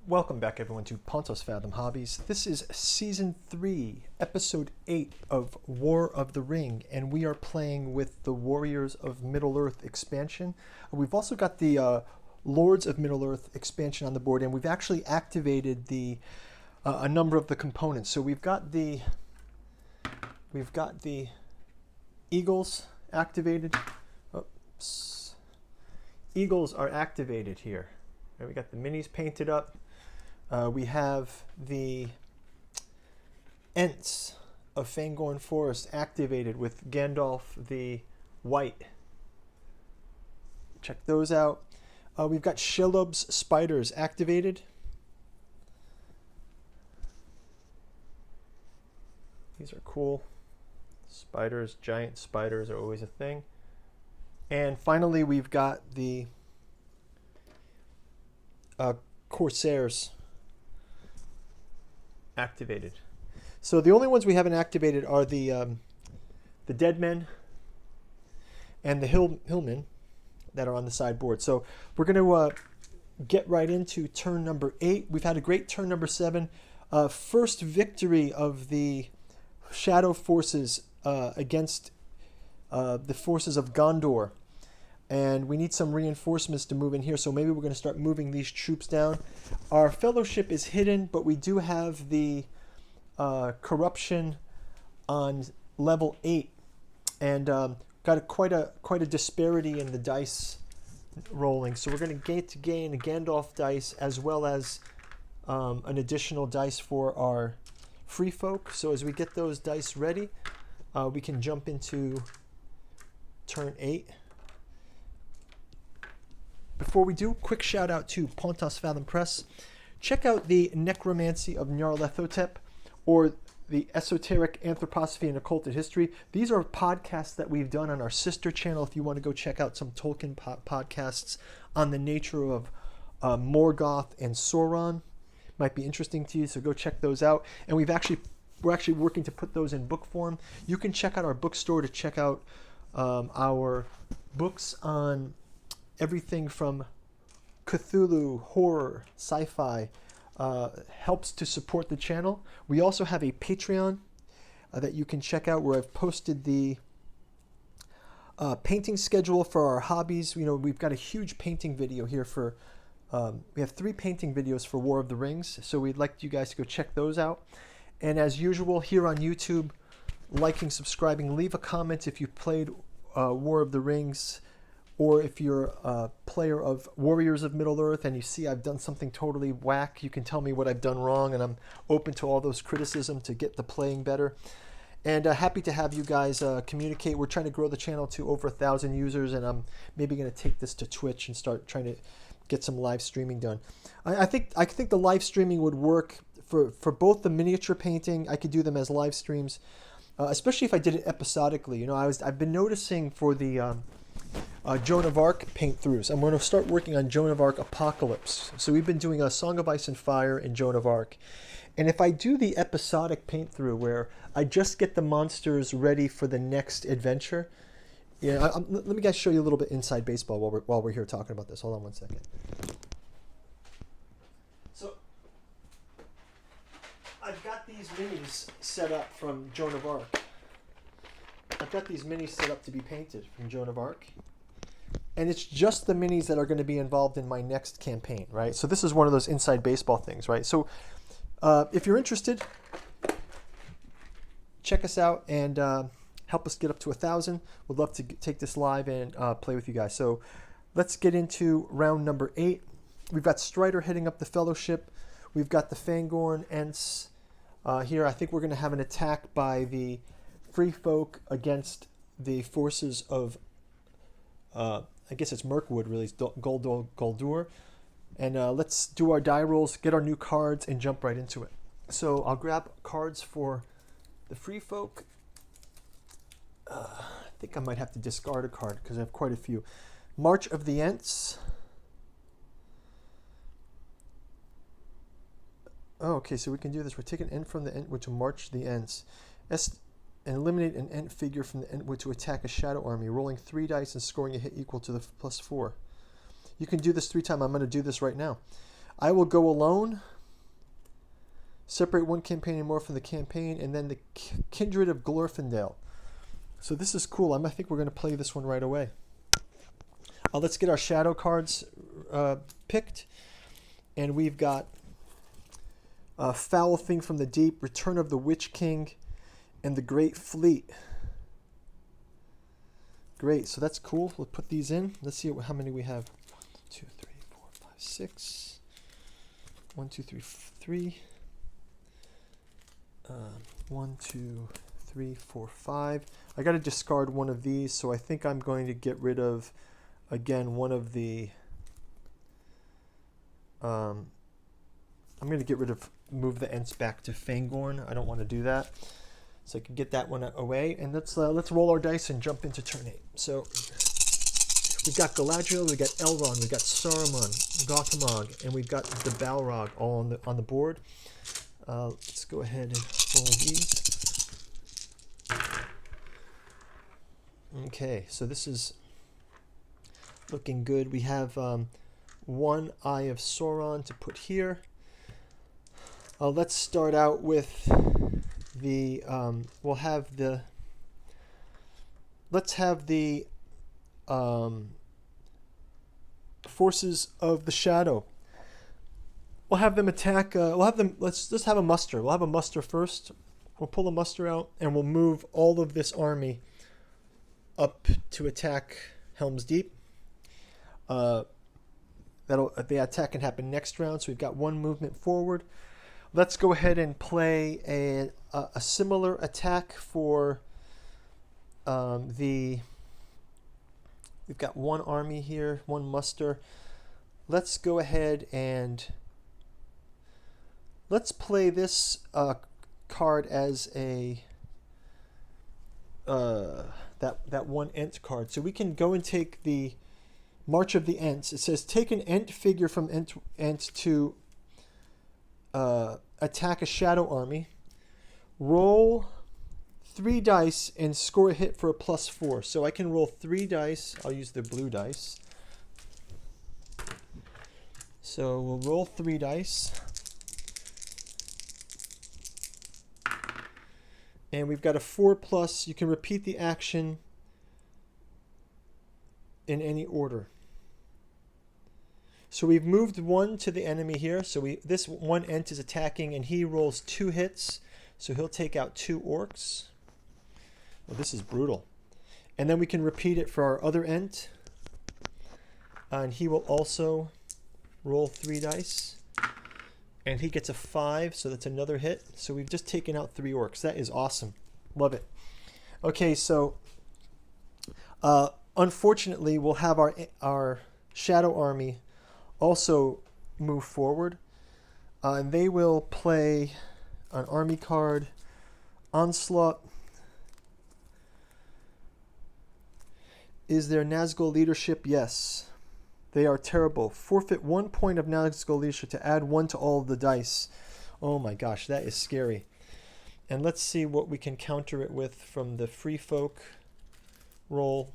Welcome back, everyone, to Pontos Fathom Hobbies. This is Season 3, Episode 8 of War of the Ring, and we are playing with the Warriors of Middle-earth expansion. We've also got the Lords of Middle-earth expansion on the board, and we've actually activated a number of the components. So we've got the Eagles activated. Oops. Eagles are activated here. And we got the minis painted up. We have the Ents of Fangorn Forest activated with Gandalf the White. Check those out. We've got Shelob's Spiders activated. These are cool. Spiders, giant spiders are always a thing. And finally, we've got the Corsairs activated. So the only ones we haven't activated are the Dead Men and the Hillmen that are on the sideboard. So we're going to get right into turn number 8. We've had a great turn number 7. First victory of the Shadow Forces against the forces of Gondor. And we need some reinforcements to move in here, so maybe we're going to start moving these troops down. Our fellowship is hidden, but we do have the corruption on level 8, and got quite a disparity in the dice rolling. So we're going to gain a Gandalf dice as well as an additional dice for our free folk. So as we get those dice ready, we can jump into turn 8. Before we do, quick shout out to Pontos Fathom Press. Check out the Necromancy of Nyarlathotep or the Esoteric Anthroposophy and Occulted History. These are podcasts that we've done on our sister channel if you want to go check out some Tolkien podcasts on the nature of Morgoth and Sauron. Might be interesting to you, so go check those out. And we're actually working to put those in book form. You can check out our bookstore to check out our books on everything from Cthulhu, horror, sci-fi, helps to support the channel. We also have a Patreon that you can check out where I've posted the painting schedule for our hobbies. You know, we've got a huge painting video here for, we have 3 painting videos for War of the Rings, so we'd like you guys to go check those out. And as usual, here on YouTube, liking, subscribing, leave a comment if you've played War of the Rings, or if you're a player of Warriors of Middle-earth and you see I've done something totally whack, you can tell me what I've done wrong, and I'm open to all those criticism to get the playing better. And happy to have you guys communicate. We're trying to grow the channel to over 1,000 users, and I'm maybe going to take this to Twitch and start trying to get some live streaming done. I think the live streaming would work for both the miniature painting. I could do them as live streams, especially if I did it episodically. You know, I've been noticing for the Joan of Arc paint throughs. I'm going to start working on Joan of Arc Apocalypse. So we've been doing a Song of Ice and Fire and Joan of Arc. And if I do the episodic paint through where I just get the monsters ready for the next adventure, let me guys show you a little bit inside baseball while we're here talking about this. Hold on one second. So I've got these minis set up from Joan of Arc. I've got these minis set up to be painted from Joan of Arc. And it's just the minis that are going to be involved in my next campaign, right? So this is one of those inside baseball things, right? So if you're interested, check us out and help us get up to 1,000. We'd love to take this live and play with you guys. So let's get into round number 8. We've got Strider heading up the Fellowship. We've got the Fangorn Ents here. I think we're going to have an attack by the Free Folk against the forces of, I guess it's Mirkwood, really, Guldur. And let's do our die rolls, get our new cards, and jump right into it. So I'll grab cards for the Free Folk. I think I might have to discard a card because I have quite a few. March of the Ents. Oh, okay, so we can do this. We're taking an Ent from the Ent, which will march the Ents. And eliminate an Ent figure from the Entwood to attack a shadow army, rolling 3 dice and scoring a hit equal to the +4. You can do this 3 times. I'm going to do this right now. I will go alone. Separate one campaign and more from the campaign, and then the Kindred of Glorfindel. So this is cool. I think we're going to play this one right away. Let's get our shadow cards picked. And we've got Foul Thing from the Deep, Return of the Witch King, and the Great Fleet. Great, so that's cool. We'll put these in. Let's see how many we have. 2, 3, 4, 5, 6. 1, 2, 3, 3. 1, 2, 3, 4, 5. I got to discard one of these, so I think I'm going to get rid of, again, one of the... I'm going to get rid of, move the Ents back to Fangorn. I don't want to do that. So I can get that one away. And let's roll our dice and jump into turn 8. So we've got Galadriel, we've got Elrond, we've got Saruman, Gautamog, and we've got the Balrog all on the board. Let's go ahead and roll these. Okay, so this is looking good. We have one Eye of Sauron to put here. Let's start out with the let's have the forces of the shadow. We'll have them attack. Let's just have a muster. We'll have a muster first. We'll pull a muster out, and we'll move all of this army up to attack Helm's Deep. The attack can happen next round. So we've got one movement forward. Let's go ahead and play a similar attack for we've got one army here, one muster. Let's go ahead and let's play this card as a that one Ent card. So we can go and take the March of the Ents. It says take an Ent figure from Ent to attack a shadow army. Roll 3 dice and score a hit for a +4. So I can roll 3 dice. I'll use the blue dice. So we'll roll 3 dice. And we've got a 4+. You can repeat the action in any order. So we've moved 1 to the enemy here. So this one Ent is attacking, and he rolls 2 hits. So he'll take out 2 orcs. Well, this is brutal. And then we can repeat it for our other Ent. And he will also roll 3 dice. And he gets a 5, so that's another hit. So we've just taken out 3 orcs. That is awesome. Love it. Okay, so unfortunately, we'll have our shadow army also move forward. And they will play an army card, Onslaught. Is there Nazgul leadership? Yes. They are terrible. Forfeit 1 point of Nazgul leadership to add 1 to all of the dice. Oh my gosh, that is scary. And let's see what we can counter it with from the Free Folk roll.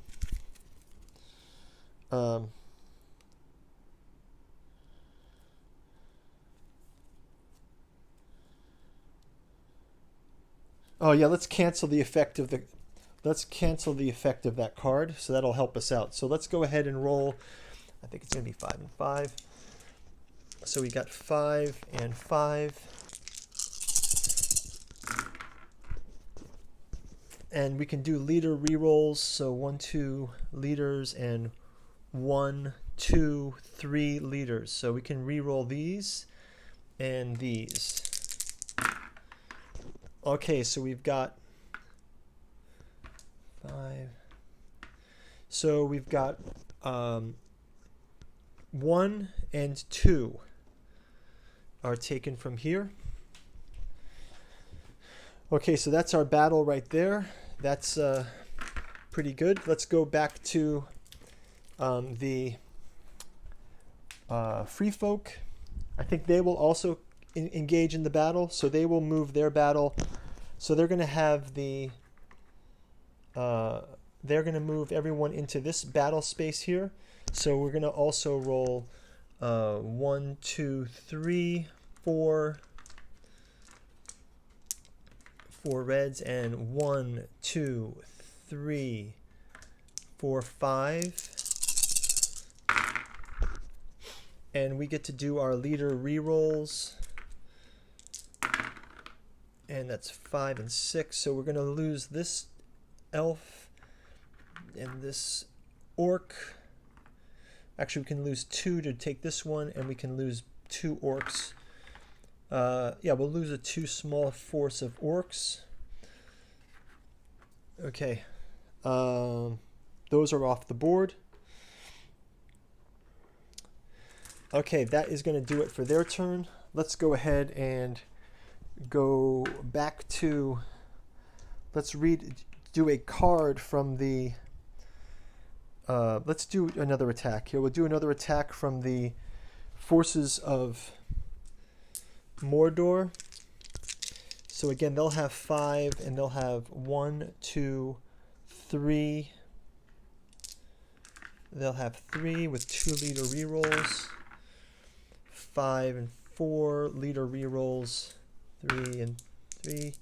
Oh yeah, let's cancel the effect of that card, so that'll help us out. So let's go ahead and roll. I think it's going to be 5 and 5. So we got 5 and 5. And we can do leader rerolls. So 1, 2 leaders and 1, 2, 3 leaders. So we can reroll these and these. Okay, so we've got 5. So we've got 1 and 2 are taken from here. Okay, so that's our battle right there. That's pretty good. Let's go back to the Free Folk. I think they will also engage in the battle, so they will move their battle. So they're going to have they're going to move everyone into this battle space here. So we're going to also roll 1, 2, 3, 4. 4 reds, and 1, 2, 3, 4, 5. And we get to do our leader rerolls. And that's 5 and 6. So we're going to lose this elf and this orc. Actually, we can lose 2 to take this one, and we can lose 2 orcs. Yeah, we'll lose a 2 small force of orcs. Okay. Those are off the board. Okay, that is going to do it for their turn. Let's go ahead and go back to, let's do a card from the, let's do another attack here. We'll do another attack from the forces of Mordor. So again, they'll have 5, and they'll have 1, 2, 3. They'll have 3 with 2 leader rerolls. 5 and 4 leader rerolls. 3 and 3.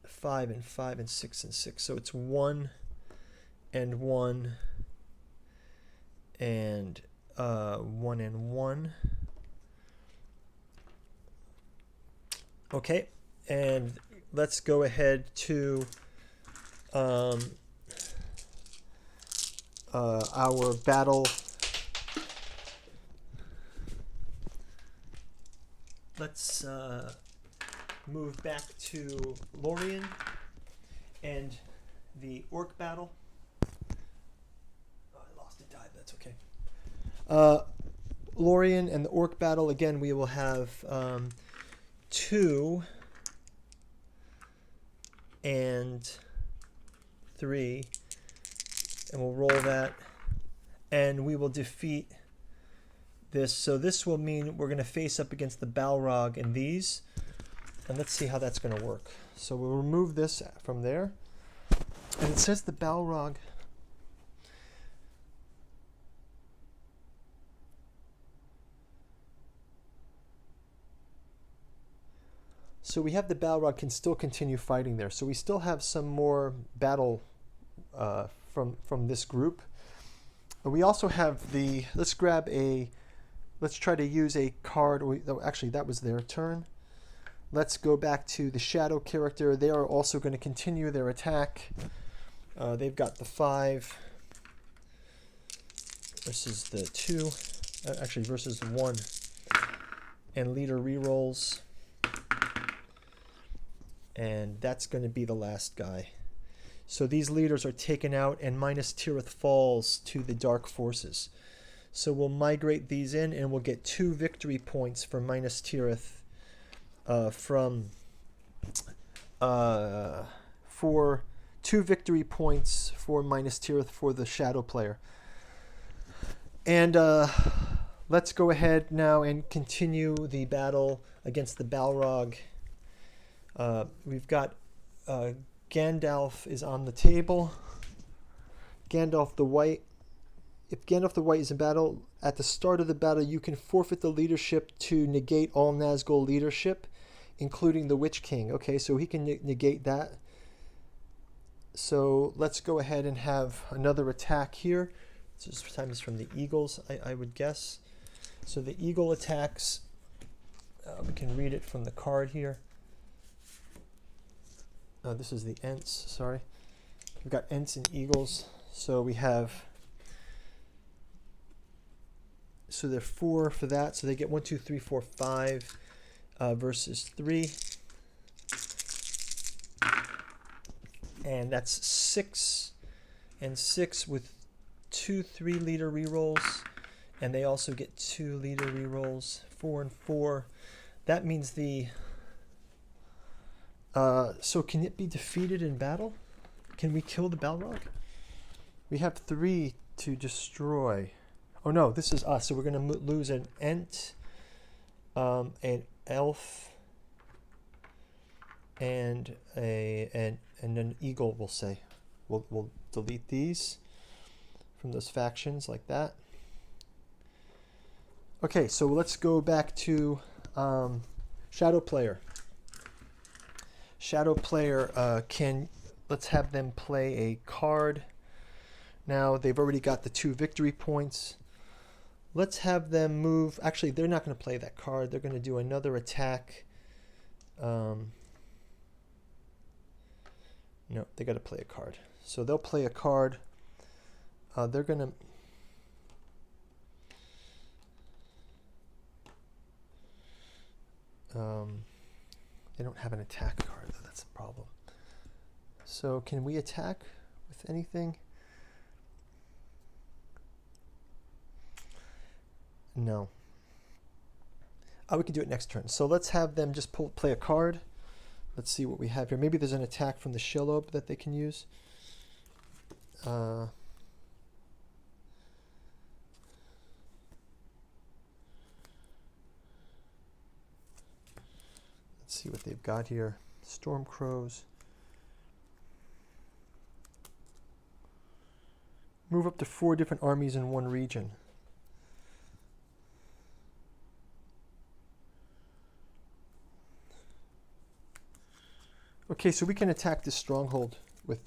5 and 5 and 6 and 6. So it's 1 and 1 and 1 and 1. Okay, and let's go ahead to our battle. Let's move back to Lorien and the orc battle. Oh, I lost a die, but that's okay. Lorien and the orc battle, again, we will have 2 and 3, and we'll roll that, and we will defeat this. So this will mean we're going to face up against the Balrog and these, and let's see how that's going to work. So we'll remove this from there, and it says the Balrog. So we have the Balrog can still continue fighting there. So we still have some more battle from this group. We also have the, let's try to use a card. Actually, that was their turn. Let's go back to the shadow character. They are also going to continue their attack. They've got the 5 versus the 2, actually versus the 1, and leader rerolls. And that's going to be the last guy. So these leaders are taken out, and Minas Tirith falls to the dark forces. So we'll migrate these in, and we'll get 2 victory points for Minas Tirith for 2 victory points for Minas Tirith for the shadow player. And let's go ahead now and continue the battle against the Balrog. We've got Gandalf is on the table. Gandalf the White. If Gandalf the White is in battle, at the start of the battle, you can forfeit the leadership to negate all Nazgul leadership, including the Witch King. Okay, so he can negate that. So let's go ahead and have another attack here. This time is from the Eagles, I would guess. So the Eagle attacks. We can read it from the card here. This is the Ents, sorry. We've got Ents and Eagles. So we have, so they're 4 for that. So they get 1, 2, 3, 4, 5 versus 3. And that's 6 and 6 with 2 3 leader rerolls. And they also get 2 leader rerolls, 4 and 4. That means the... so can it be defeated in battle? Can we kill the Balrog? We have 3 to destroy. Oh no, this is us. So we're going to lose an Ent, an Elf, and an Eagle, we'll say. We'll delete these from those factions like that. Okay, so let's go back to Shadow Player. Shadow Player let's have them play a card. Now they've already got the 2 victory points. Let's have them move. Actually, they're not going to play that card. They're going to do another attack. No, they got to play a card. So they'll play a card. They're going to... they don't have an attack card, though. That's the problem. So can we attack with anything? No. Oh, we can do it next turn. So let's have them just play a card. Let's see what we have here. Maybe there's an attack from the Shelob that they can use. Let's see what they've got here. Storm Crows. Move up to 4 different armies in one region. Okay, so we can attack this stronghold with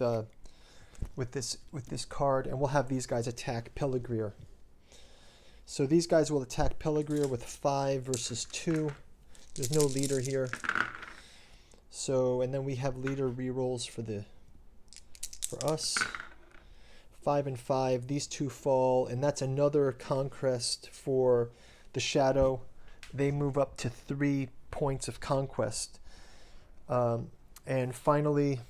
this card, and we'll have these guys attack Peligreer. So these guys will attack Peligreer with 5 versus 2. There's no leader here. So, and then we have leader rerolls for us. 5 and 5. These 2 fall, and that's another conquest for the Shadow. They move up to 3 points of conquest. And finally,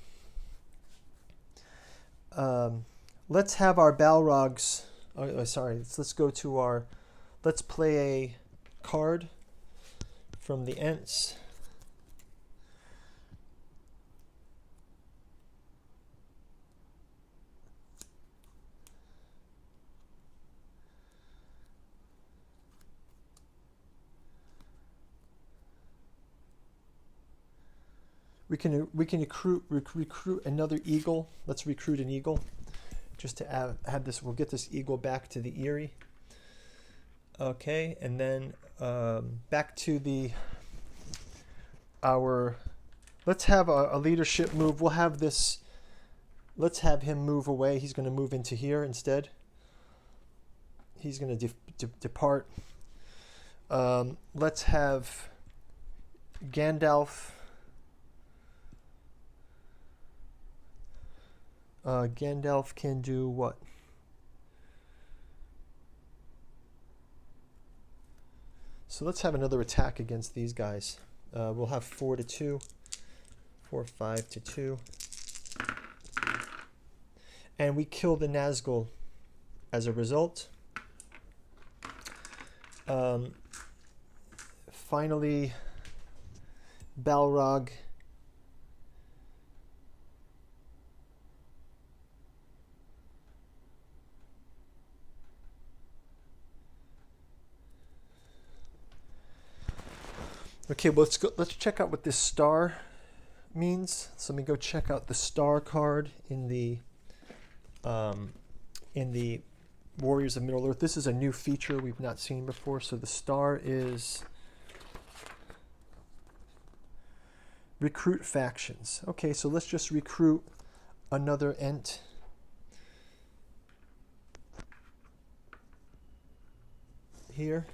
let's have our Balrogs. Let's go to our. Let's play a card from the Ents. We can recruit another eagle. Let's recruit an eagle, just to have this. We'll get this eagle back to the Eyrie. Okay, and then back to let's have a leadership move. We'll have this. Let's have him move away. He's going to move into here instead. He's going to depart. Let's have Gandalf. Gandalf can do what? So let's have another attack against these guys. We'll have 4 to 2. 4, 5 to 2. And we kill the Nazgul as a result. Finally, Balrog. Okay, well, let's check out what this star means. So let me go check out the star card in the Warriors of Middle Earth. This is a new feature we've not seen before. So the star is recruit factions. Okay, so let's just recruit another Ent. Here.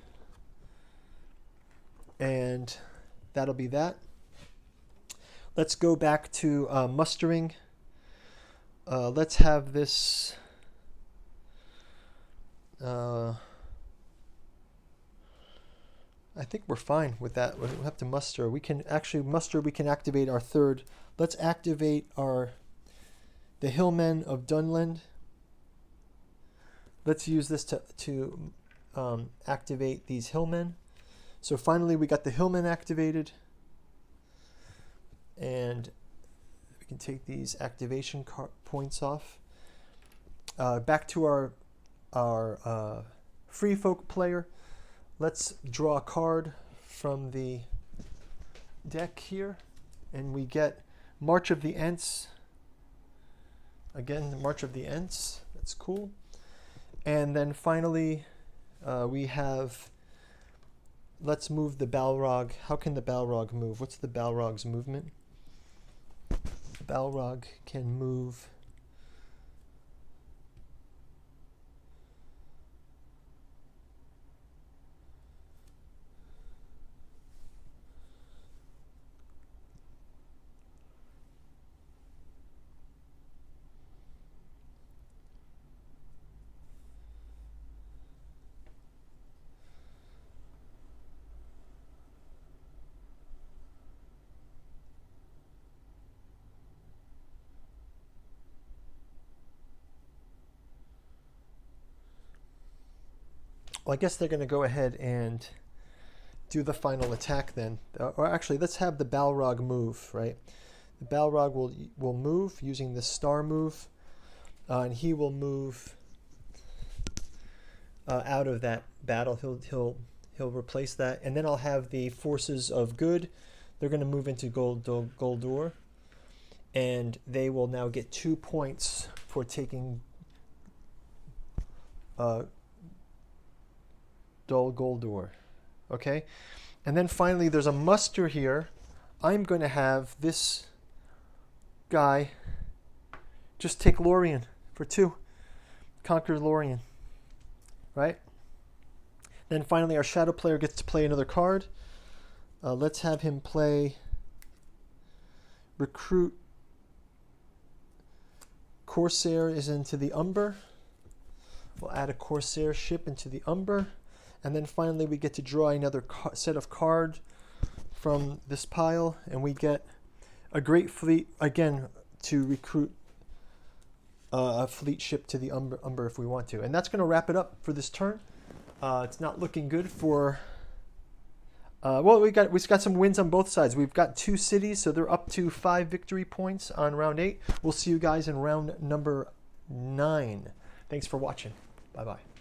And that'll be that. Let's go back to mustering. Let's have this. I think we're fine with that. We'll have to muster. We can actually muster. We can activate our 3rd. Let's activate the Hillmen of Dunland. Let's use this to activate these Hillmen. So finally, we got the Hillmen activated, and we can take these activation points off. Back to our free folk player. Let's draw a card from the deck here, and we get March of the Ents. Again, the March of the Ents. That's cool. And then finally, we have let's move the Balrog. How can the Balrog move? What's the Balrog's movement? The Balrog can move. Well, I guess they're going to go ahead and do the final attack then. Or actually, let's have the Balrog move, right? The Balrog will move using the star move, and he will move out of that battle. He'll replace that, and then I'll have the forces of good. They're going to move into Guldur, and they will now get 2 points for taking Dol Guldur. Okay, and then finally there's a muster here. I'm going to have this guy just take Lorien for 2, conquer Lorien, right? Then finally our shadow player gets to play another card. Let's have him play recruit Corsair is into the Umber. We'll add a Corsair ship into the Umber. And then finally we get to draw another set of cards from this pile, and we get a great fleet, again, to recruit a fleet ship to the Umber if we want to. And that's going to wrap it up for this turn. It's not looking good for... well, we've got some wins on both sides. We've got 2 cities, so they're up to 5 victory points on round 8. We'll see you guys in round number 9. Thanks for watching. Bye-bye.